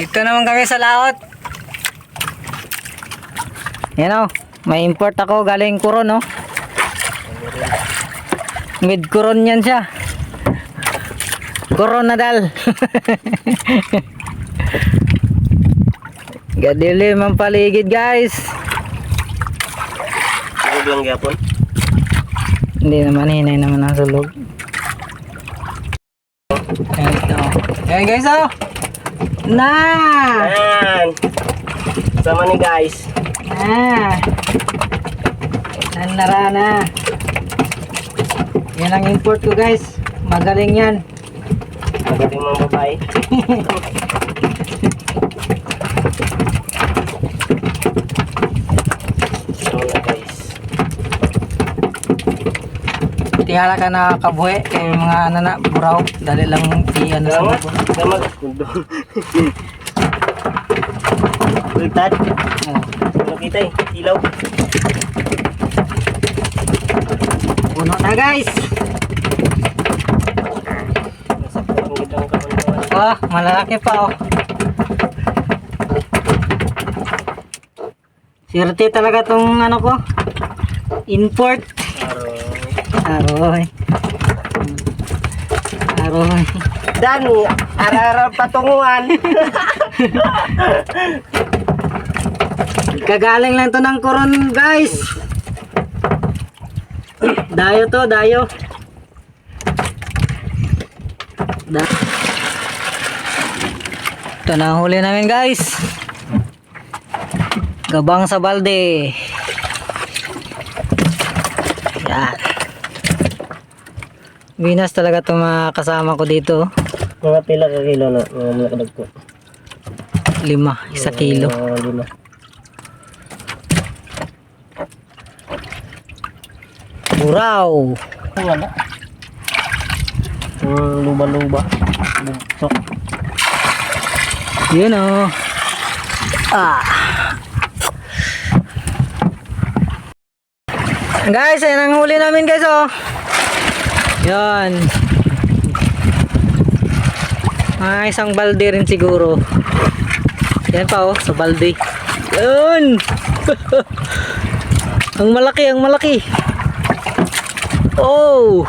Dito naman kami sa laot. Yan o. May import ako galing Coron, no? Mid Coron yan siya. Coronadal. Gadilim ang paligid, guys. Sulog lang gyapon. Hindi naman, hinay naman ang sulog. Ayan, ito. Ayan, guys, oh. Na! Ayan. Sama ni guys. Nanarana. Yan ang import ko, guys. Magaling yan. Magaling mga babae. Wala guys. Tihala ka na kabuhi kay mga ano na buraw. Dali lang ano sa Salamat. mga. Salamat. Ultad. Makita eh. Ilaw. Puno na, guys. Nasaktan ang gitang kaman. Oh, malalaki pa, oh. Sirte talaga tong ano ko. Import. Aroy. Aroy. Dani, ara-ara patunguan. Kagaling lang to ng Coron, guys. Dayo to, dayo. Ito na ang huli namin, guys. Gabang sa balde. Yan. Binas talaga itong mga kasama ko dito. Mga pila ka kilo na. Mga malakadag ko. 5, 1 kilo. 5. Buraw. Wala. Luba-luba. Bugso. Yun o. Guys, ayan ang huli namin, guys, oh. Yan. Isang balde rin siguro. Yan pa, oh, sa balde. Yun. Ang malaki, ang malaki. Oh,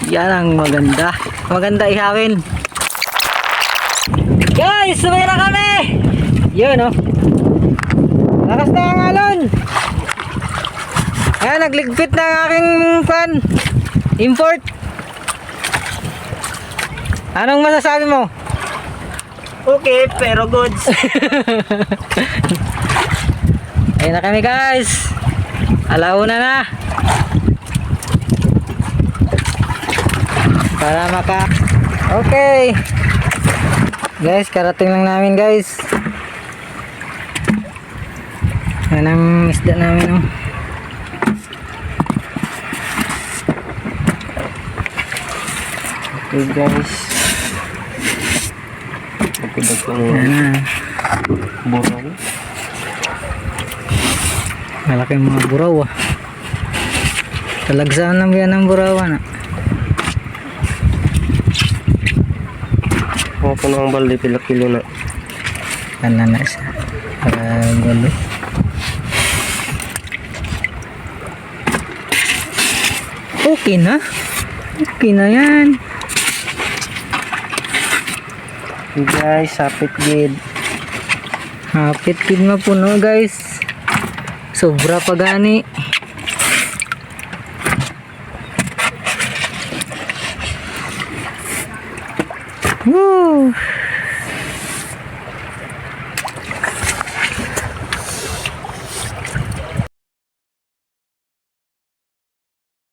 yan ang maganda. Maganda ihawin. Guys, sumay na kami. Yun, oh. Lakas na ang alon. Ayan, nagligpit na ang aking pan. Import. Anong masasabi mo? Okay, pero goods. Ayun na kami, guys. Alauna na. Para maka... Okay. Guys, karating lang namin, guys. Yan ang isda namin, oh. Okay guys. Napidag ko ng buraw. Malaki ang mga buraw, ah. Talagsaan lang yan ang burawan, ah. Ako na ang balde pila kilo na. Kanan na siya. Gulo. Okay na. Okay na yan. Guys, hapit gid. Hapit gid mapuno, guys. Sobra pa gani. Woo!